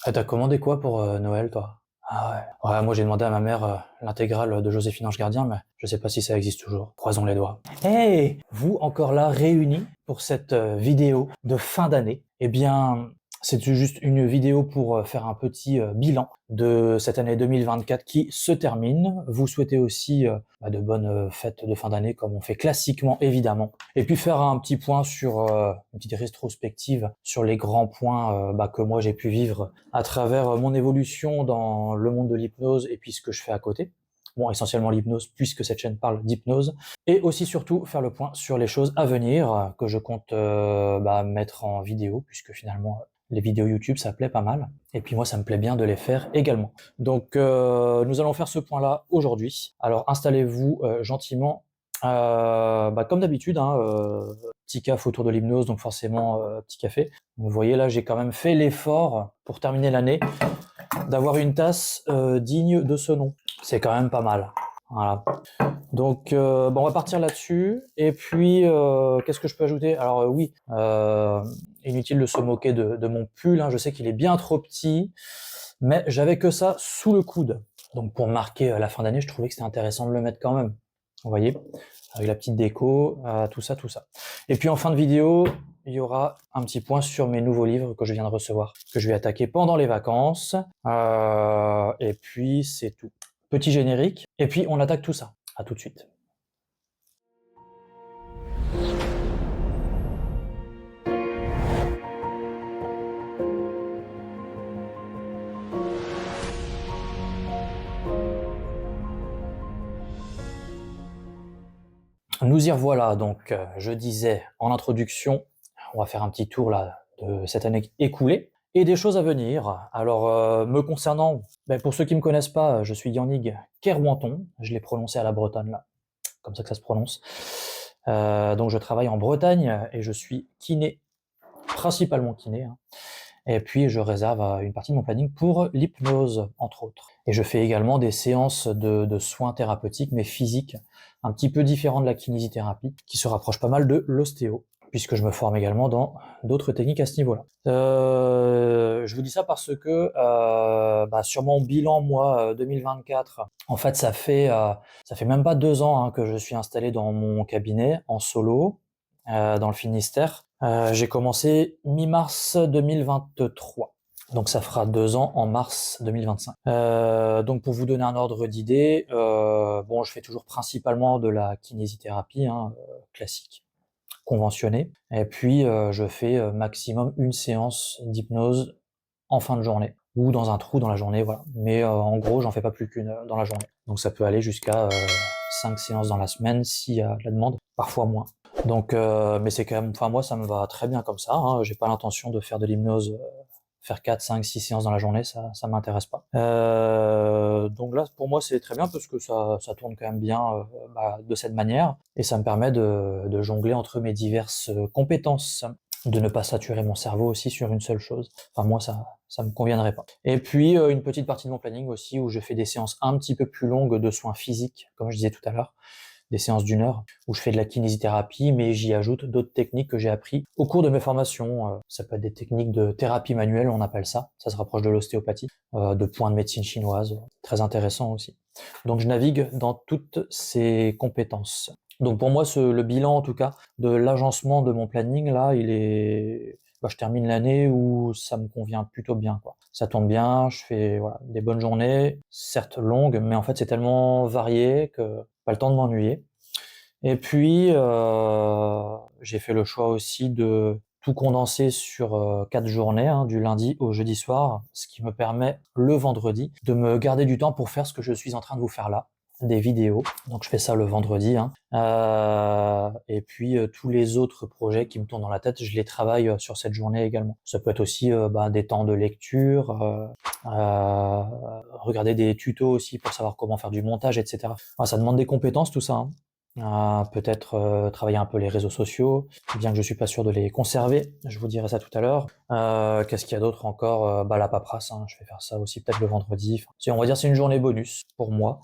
Ah, t'as commandé quoi pour Noël, toi? Ah ouais. Ouais, moi j'ai demandé à ma mère l'intégrale de Joséphine Ange Gardien, mais je sais pas si ça existe toujours. Croisons les doigts. Hey, vous encore là réunis pour cette vidéo de fin d'année. Eh bien, c'est juste une vidéo pour faire un petit bilan de cette année 2024 qui se termine. Vous souhaitez aussi de bonnes fêtes de fin d'année comme on fait classiquement évidemment. Et puis faire un petit point sur une petite rétrospective sur les grands points que moi j'ai pu vivre à travers mon évolution dans le monde de l'hypnose et puis ce que je fais à côté. Bon, essentiellement l'hypnose puisque cette chaîne parle d'hypnose. Et aussi surtout faire le point sur les choses à venir que je compte mettre en vidéo puisque finalement les vidéos YouTube ça plaît pas mal. Et puis moi ça me plaît bien de les faire également. Donc nous allons faire ce point-là aujourd'hui. Alors installez-vous gentiment. Comme d'habitude, petit café autour de l'hypnose, donc forcément petit café. Vous voyez là, j'ai quand même fait l'effort pour terminer l'année d'avoir une tasse digne de ce nom. C'est quand même pas mal. Voilà. Donc on va partir là-dessus. Et puis qu'est-ce que je peux ajouter? Alors oui, inutile de se moquer de mon pull. Je sais qu'il est bien trop petit, mais j'avais que ça sous le coude. Donc pour marquer la fin d'année, je trouvais que c'était intéressant de le mettre quand même. Vous voyez, avec la petite déco, tout ça, tout ça. Et puis en fin de vidéo, il y aura un petit point sur mes nouveaux livres que je viens de recevoir, que je vais attaquer pendant les vacances. Et puis c'est tout. Petit générique, et puis on attaque tout ça. À tout de suite. Nous y revoilà, donc je disais en introduction, on va faire un petit tour là de cette année écoulée et des choses à venir. Alors me concernant, pour ceux qui me connaissent pas, je suis Yannick Kerwanton, je l'ai prononcé à la bretonne là, comme ça que ça se prononce. Donc je travaille en Bretagne et je suis kiné, principalement kiné. Et puis je réserve une partie de mon planning pour l'hypnose, entre autres. Et je fais également des séances de soins thérapeutiques, mais physiques, un petit peu différents de la kinésithérapie, qui se rapprochent pas mal de l'ostéo, puisque je me forme également dans d'autres techniques à ce niveau-là. Je vous dis ça parce que sur mon bilan, moi, 2024, en fait, ça fait même pas 2 ans que je suis installé dans mon cabinet en solo, dans le Finistère. J'ai commencé mi-mars 2023. Donc ça fera 2 ans en mars 2025. Donc pour vous donner un ordre d'idée, je fais toujours principalement de la kinésithérapie classique, conventionnée. Et puis je fais maximum une séance d'hypnose en fin de journée ou dans un trou dans la journée, voilà. Mais en gros, j'en fais pas plus qu'une dans la journée. Donc ça peut aller jusqu'à 5 séances dans la semaine s'il y a de la demande, parfois moins. Donc, mais c'est quand même, enfin moi ça me va très bien comme ça. J'ai pas l'intention de faire de l'hypnose, faire 4, 5, 6 séances dans la journée, ça m'intéresse pas. Donc là pour moi c'est très bien parce que ça tourne quand même bien de cette manière et ça me permet de jongler entre mes diverses compétences, de ne pas saturer mon cerveau aussi sur une seule chose. Enfin moi ça me conviendrait pas. Et puis une petite partie de mon planning aussi où je fais des séances un petit peu plus longues de soins physiques, comme je disais tout à l'heure, des séances d'1 heure où je fais de la kinésithérapie, mais j'y ajoute d'autres techniques que j'ai appris au cours de mes formations. Ça peut être des techniques de thérapie manuelle, on appelle ça. Ça se rapproche de l'ostéopathie, de points de médecine chinoise, très intéressant aussi. Donc je navigue dans toutes ces compétences. Donc pour moi, le bilan en tout cas de l'agencement de mon planning là, il est, je termine l'année où ça me convient plutôt bien, quoi. Ça tourne bien, je fais des bonnes journées, certes longues, mais en fait c'est tellement varié que pas le temps de m'ennuyer. Et puis j'ai fait le choix aussi de tout condenser sur 4 journées, du lundi au jeudi soir, ce qui me permet le vendredi de me garder du temps pour faire ce que je suis en train de vous faire là, des vidéos. Donc je fais ça le vendredi. Et puis tous les autres projets qui me tournent dans la tête, je les travaille sur cette journée également. Ça peut être aussi des temps de lecture, regarder des tutos aussi pour savoir comment faire du montage, etc. Ça demande des compétences tout ça. Peut-être travailler un peu les réseaux sociaux, bien que je suis pas sûr de les conserver, je vous dirai ça tout à l'heure. Qu'est-ce qu'il y a d'autre encore? La paperasse, je vais faire ça aussi peut-être le vendredi. Enfin, on va dire c'est une journée bonus pour moi.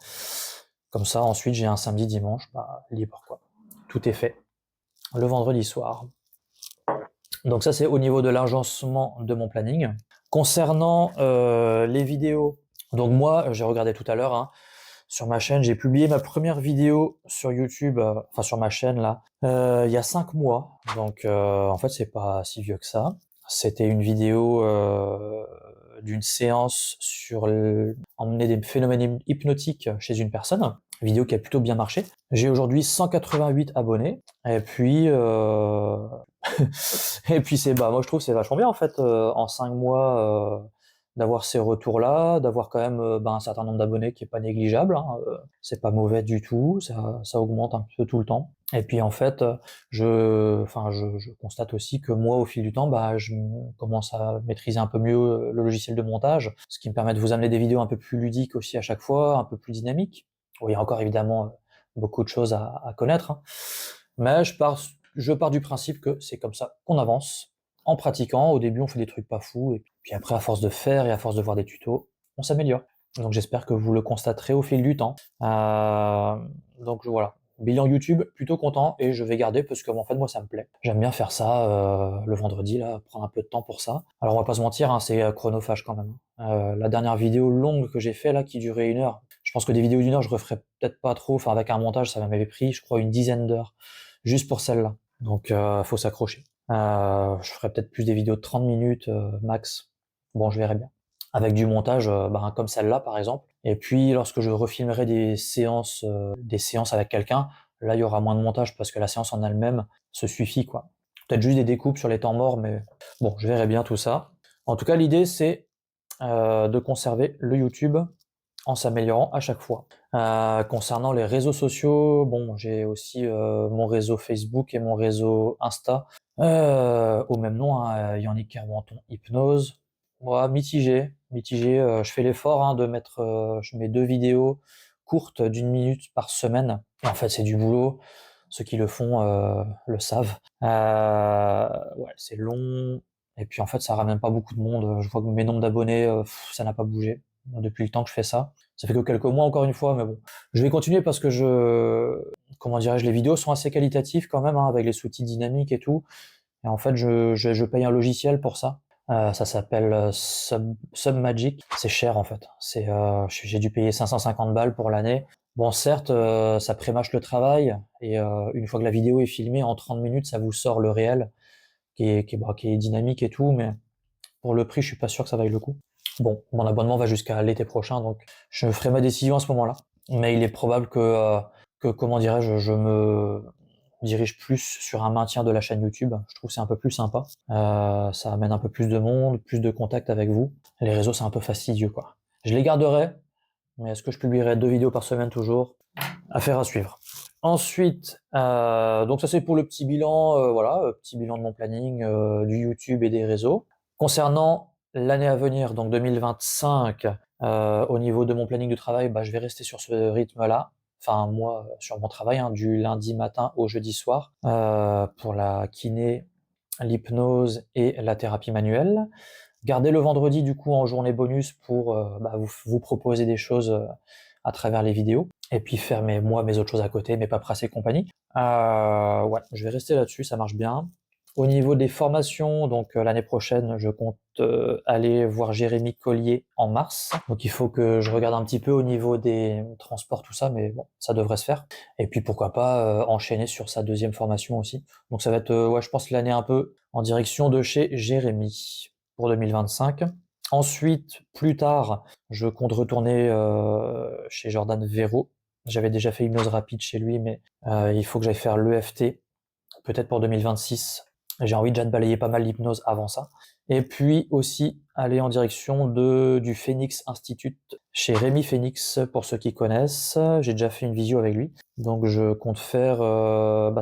Comme ça, ensuite j'ai un samedi, dimanche, libre quoi. Tout est fait. Le vendredi soir. Donc ça c'est au niveau de l'agencement de mon planning. Concernant les vidéos, donc moi, j'ai regardé tout à l'heure, hein, sur ma chaîne, j'ai publié ma première vidéo sur YouTube, enfin sur ma chaîne là, il y a 5 mois. Donc en fait, c'est pas si vieux que ça. C'était une vidéo d'une séance sur emmener des phénomènes hypnotiques chez une personne. Vidéo qui a plutôt bien marché. J'ai aujourd'hui 188 abonnés. Et puis, et puis moi je trouve que c'est vachement bien en fait en 5 mois d'avoir ces retours-là, d'avoir quand même un certain nombre d'abonnés qui est pas négligeable, hein, c'est pas mauvais du tout, ça augmente un peu tout le temps. Et puis en fait, je constate aussi que moi, au fil du temps, je commence à maîtriser un peu mieux le logiciel de montage, ce qui me permet de vous amener des vidéos un peu plus ludiques aussi à chaque fois, un peu plus dynamiques. Bon, il y a encore évidemment beaucoup de choses à connaître, hein. Mais je pars du principe que c'est comme ça qu'on avance, en pratiquant. Au début, on fait des trucs pas fous, et puis après, à force de faire et à force de voir des tutos, on s'améliore. Donc j'espère que vous le constaterez au fil du temps. Donc voilà, bilan YouTube, plutôt content, et je vais garder parce que en fait moi ça me plaît. J'aime bien faire ça le vendredi, là, prendre un peu de temps pour ça. Alors on va pas se mentir, hein, c'est chronophage quand même. La dernière vidéo longue que j'ai fait là, qui durait 1 heure, je pense que des vidéos d'1 heure je referai peut-être pas trop, enfin avec un montage ça m'avait pris je crois une dizaine d'heures, juste pour celle-là. Donc faut s'accrocher. Je ferai peut-être plus des vidéos de 30 minutes max. Bon, je verrai bien. Avec du montage, comme celle-là par exemple. Et puis lorsque je refilmerai des séances avec quelqu'un, là il y aura moins de montage parce que la séance en elle-même se suffit, quoi. Peut-être juste des découpes sur les temps morts, mais bon, je verrai bien tout ça. En tout cas, l'idée c'est de conserver le YouTube en s'améliorant à chaque fois. Concernant les réseaux sociaux, bon, j'ai aussi mon réseau Facebook et mon réseau Insta, au même nom, hein, Yannick Kermenton Hypnose. Moi, mitigé. Je fais l'effort hein, de mettre, je mets 2 vidéos courtes d'1 minute par semaine. Et en fait, c'est du boulot. Ceux qui le font le savent. Ouais, c'est long. Et puis en fait, ça ramène pas beaucoup de monde. Je vois que mes nombres d'abonnés, ça n'a pas bougé depuis le temps que je fais ça. Ça fait que quelques mois encore une fois, mais bon. Je vais continuer parce que comment dirais-je, les vidéos sont assez qualitatives quand même, hein, avec les sous-titres dynamiques et tout. Et en fait, je paye un logiciel pour ça. Ça s'appelle Submagic. C'est cher en fait. J'ai dû payer 550 balles pour l'année. Bon, certes, ça prémâche le travail et une fois que la vidéo est filmée, en 30 minutes, ça vous sort le réel qui est dynamique et tout, mais pour le prix, je suis pas sûr que ça vaille le coup. Bon, mon abonnement va jusqu'à l'été prochain, donc je ferai ma décision à ce moment-là. Mais il est probable que comment dirais-je, je me dirige plus sur un maintien de la chaîne YouTube. Je trouve que c'est un peu plus sympa. Ça amène un peu plus de monde, plus de contact avec vous. Les réseaux, c'est un peu fastidieux, quoi. Je les garderai, mais est-ce que je publierai 2 vidéos par semaine toujours? Affaire à suivre. Ensuite, donc ça c'est pour le petit bilan, voilà, petit bilan de mon planning, du YouTube et des réseaux. Concernant l'année à venir, donc 2025, au niveau de mon planning de travail, je vais rester sur ce rythme-là. Enfin moi, sur mon travail, hein, du lundi matin au jeudi soir, pour la kiné, l'hypnose et la thérapie manuelle. Garder le vendredi du coup en journée bonus pour vous proposer des choses à travers les vidéos et puis faire mes autres choses à côté, mes paperasses et compagnie. Ouais, je vais rester là-dessus, ça marche bien. Au niveau des formations, donc l'année prochaine, je compte aller voir Jérémy Collier en mars. Donc il faut que je regarde un petit peu au niveau des transports, tout ça, mais bon, ça devrait se faire. Et puis pourquoi pas enchaîner sur sa deuxième formation aussi. Donc ça va être, ouais, je pense l'année un peu en direction de chez Jérémy pour 2025. Ensuite, plus tard, je compte retourner chez Jordan Véro. J'avais déjà fait hypnose rapide chez lui, mais il faut que j'aille faire l'EFT, peut-être pour 2026. J'ai envie déjà de balayer pas mal l'hypnose avant ça. Et puis aussi aller en direction du Phoenix Institute chez Rémi Phoenix, pour ceux qui connaissent. J'ai déjà fait une visio avec lui. Donc je compte faire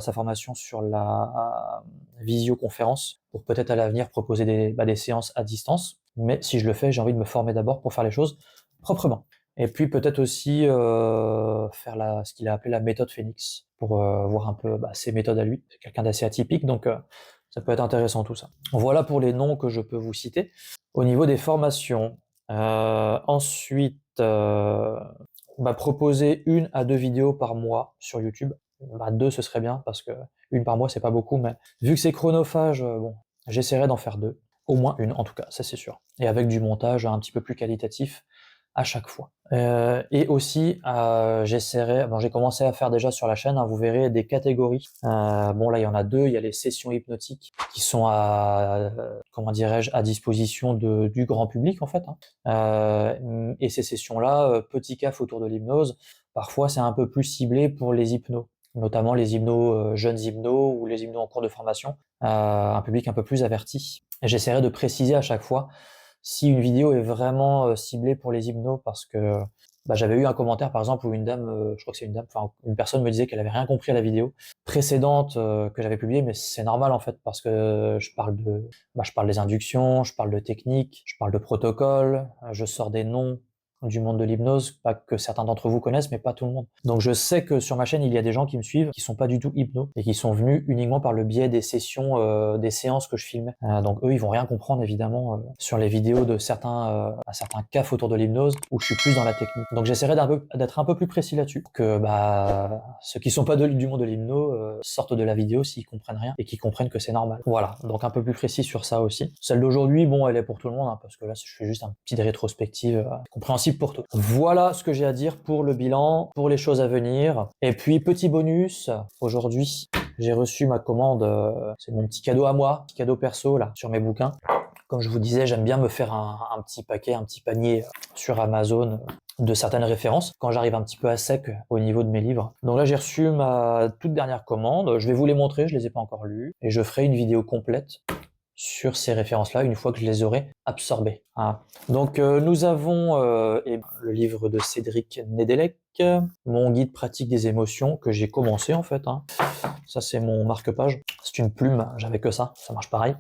sa formation sur la visioconférence pour peut-être à l'avenir proposer des séances à distance. Mais si je le fais, j'ai envie de me former d'abord pour faire les choses proprement. Et puis peut-être aussi faire ce qu'il a appelé la méthode Phoenix, pour voir un peu ses méthodes à lui. C'est quelqu'un d'assez atypique, donc ça peut être intéressant tout ça. Voilà pour les noms que je peux vous citer. Au niveau des formations, ensuite, proposer 1 à 2 vidéos par mois sur YouTube. 2 ce serait bien, parce que 1 par mois c'est pas beaucoup, mais vu que c'est chronophage, bon, j'essaierai d'en faire 2. Au moins une en tout cas, ça c'est sûr. Et avec du montage un petit peu plus qualitatif à chaque fois. Et aussi, j'essaierai, bon j'ai commencé à faire déjà sur la chaîne, hein, vous verrez des catégories. Bon là il y en a deux, il y a les sessions hypnotiques qui sont comment dirais-je, à disposition du grand public en fait. Hein. Et ces sessions-là, petit caf autour de l'hypnose, parfois c'est un peu plus ciblé pour les hypnos, notamment les hypnos, jeunes hypnos ou les hypnos en cours de formation, un public un peu plus averti. Et j'essaierai de préciser à chaque fois si une vidéo est vraiment ciblée pour les hypnos, parce que j'avais eu un commentaire par exemple où une dame, je crois que c'est une dame, enfin une personne me disait qu'elle avait rien compris à la vidéo précédente que j'avais publiée, mais c'est normal en fait parce que je parle des inductions, je parle de technique, je parle de protocole, je sors des noms du monde de l'hypnose, pas que certains d'entre vous connaissent, mais pas tout le monde. Donc je sais que sur ma chaîne, il y a des gens qui me suivent, qui sont pas du tout hypno, et qui sont venus uniquement par le biais des sessions, des séances que je filmais. Donc eux, ils vont rien comprendre évidemment sur les vidéos de certains cafs autour de l'hypnose, où je suis plus dans la technique. Donc j'essaierai d'être un peu plus précis là-dessus, pour que ceux qui sont pas du monde de l'hypno sortent de la vidéo s'ils comprennent rien, et qu'ils comprennent que c'est normal. Voilà, donc un peu plus précis sur ça aussi. Celle d'aujourd'hui, bon, elle est pour tout le monde, hein, parce que là, je fais juste une petite rétrospective compréhensible pour tous. Voilà ce que j'ai à dire pour le bilan, pour les choses à venir. Et puis, petit bonus, aujourd'hui, j'ai reçu ma commande, c'est mon petit cadeau à moi, petit cadeau perso, là, sur mes bouquins. Comme je vous disais, j'aime bien me faire un petit paquet, un petit panier sur Amazon de certaines références quand j'arrive un petit peu à sec au niveau de mes livres. Donc là, j'ai reçu ma toute dernière commande. Je vais vous les montrer, je les ai pas encore lues. Et je ferai une vidéo complète sur ces références-là une fois que je les aurai absorbées. Hein. Donc nous avons le livre de Cédric Nedelec, mon guide pratique des émotions que j'ai commencé en fait. Hein. Ça c'est mon marque-page. C'est une plume, j'avais que ça marche pareil.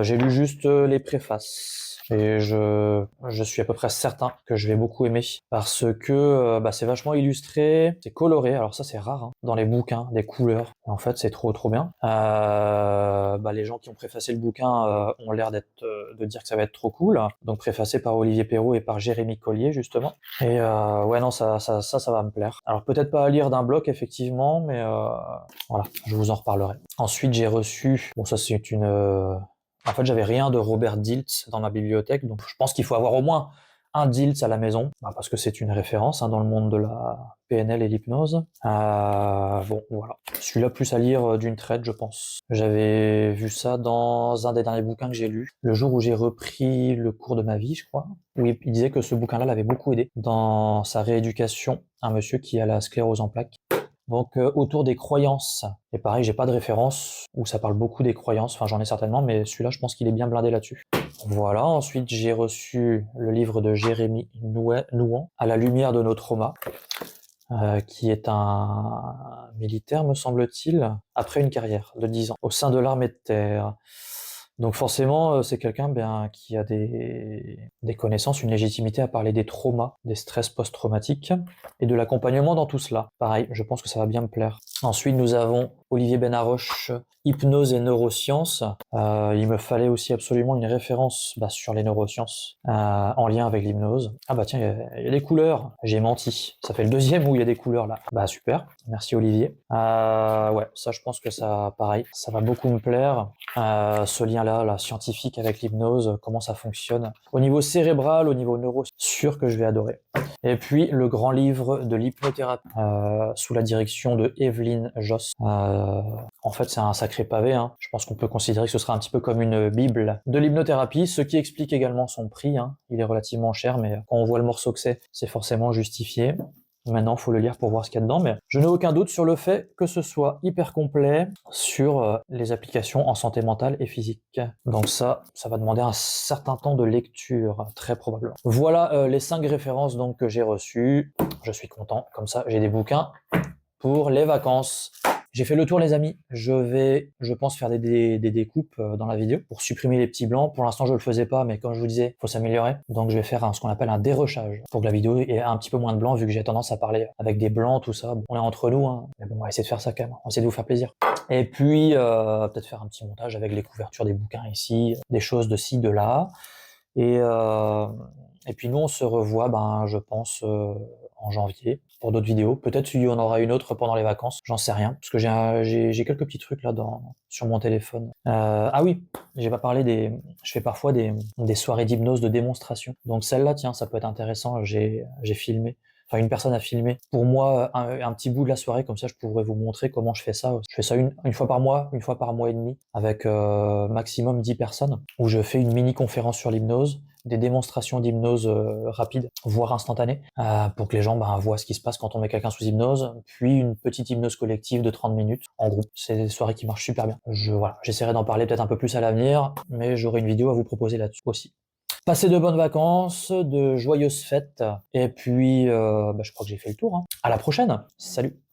J'ai lu juste les préfaces. Et je suis à peu près certain que je vais beaucoup aimer parce que c'est vachement illustré, c'est coloré. Alors ça c'est rare hein, dans les bouquins, des couleurs. Et en fait c'est trop bien. Les gens qui ont préfacé le bouquin ont l'air de dire que ça va être trop cool. Donc préfacé par Olivier Perrault et par Jérémy Collier justement. Et ouais non ça va me plaire. Alors peut-être pas à lire d'un bloc effectivement, mais voilà, je vous en reparlerai. Ensuite j'ai reçu, bon ça c'est en fait, j'avais rien de Robert Dilts dans ma bibliothèque, donc je pense qu'il faut avoir au moins un Dilts à la maison, parce que c'est une référence hein, dans le monde de la PNL et l'hypnose. Bon, voilà. Celui-là plus à lire d'une traite, je pense. J'avais vu ça dans un des derniers bouquins que j'ai lu, le jour où j'ai repris le cours de ma vie, je crois, où il disait que ce bouquin-là l'avait beaucoup aidé dans sa rééducation, un monsieur qui a la sclérose en plaques. Donc autour des croyances, et pareil, j'ai pas de référence où ça parle beaucoup des croyances, enfin j'en ai certainement, mais celui-là je pense qu'il est bien blindé là-dessus. Voilà, ensuite j'ai reçu le livre de Jérémy Nouan, À la lumière de nos traumas, qui est un militaire, me semble-t-il, après une carrière de 10 ans, au sein de l'armée de terre. Donc forcément, c'est quelqu'un qui a des connaissances, une légitimité à parler des traumas, des stress post-traumatiques et de l'accompagnement dans tout cela. Pareil, je pense que ça va bien me plaire. Ensuite, nous avons Olivier Benaroche, Hypnose et neurosciences. Il me fallait aussi absolument une référence sur les neurosciences en lien avec l'hypnose. Ah bah tiens, il y a des couleurs. J'ai menti. Ça fait le deuxième où il y a des couleurs là. Bah super, merci Olivier. Ouais, ça je pense que ça, pareil, ça va beaucoup me plaire. Ce lien-là, la scientifique avec l'hypnose, comment ça fonctionne. Au niveau cérébral, au niveau neuro, sûr que je vais adorer. Et puis le grand livre de l'hypnothérapie sous la direction de Evelyne Joss. En fait, c'est un sacré pavé. Hein. Je pense qu'on peut considérer que ce sera un petit peu comme une bible de l'hypnothérapie, ce qui explique également son prix. Hein. Il est relativement cher, mais quand on voit le morceau que c'est forcément justifié. Maintenant, il faut le lire pour voir ce qu'il y a dedans, mais je n'ai aucun doute sur le fait que ce soit hyper complet sur les applications en santé mentale et physique. Donc ça va demander un certain temps de lecture, très probablement. Voilà les 5 références donc que j'ai reçues. Je suis content, comme ça j'ai des bouquins pour les vacances. J'ai fait le tour les amis, je vais, je pense, faire des découpes dans la vidéo pour supprimer les petits blancs. Pour l'instant je le faisais pas, mais comme je vous disais, faut s'améliorer. Donc je vais faire ce qu'on appelle un dérochage pour que la vidéo ait un petit peu moins de blanc vu que j'ai tendance à parler avec des blancs, tout ça. Bon, on est entre nous, hein. Mais bon, on va essayer de faire ça quand même, on va essayer de vous faire plaisir. Et puis peut-être faire un petit montage avec les couvertures des bouquins ici, des choses de ci, de là. Et puis nous on se revoit, je pense, en janvier pour d'autres vidéos. Peut-être qu'il y en aura une autre pendant les vacances, j'en sais rien, parce que j'ai quelques petits trucs là sur mon téléphone. Ah oui, j'ai pas parlé je fais parfois des soirées d'hypnose de démonstration. Donc celle-là, tiens, ça peut être intéressant. J'ai filmé. Enfin, une personne a filmé pour moi un petit bout de la soirée, comme ça je pourrais vous montrer comment je fais ça. Je fais ça une fois par mois et demi, avec maximum 10 personnes, où je fais une mini conférence sur l'hypnose, des démonstrations d'hypnose rapides, voire instantanées, pour que les gens voient ce qui se passe quand on met quelqu'un sous hypnose, puis une petite hypnose collective de 30 minutes en groupe. C'est des soirées qui marchent super bien. Voilà, j'essaierai d'en parler peut-être un peu plus à l'avenir, mais j'aurai une vidéo à vous proposer là-dessus aussi. Passez de bonnes vacances, de joyeuses fêtes, et puis je crois que j'ai fait le tour, hein. À la prochaine, salut!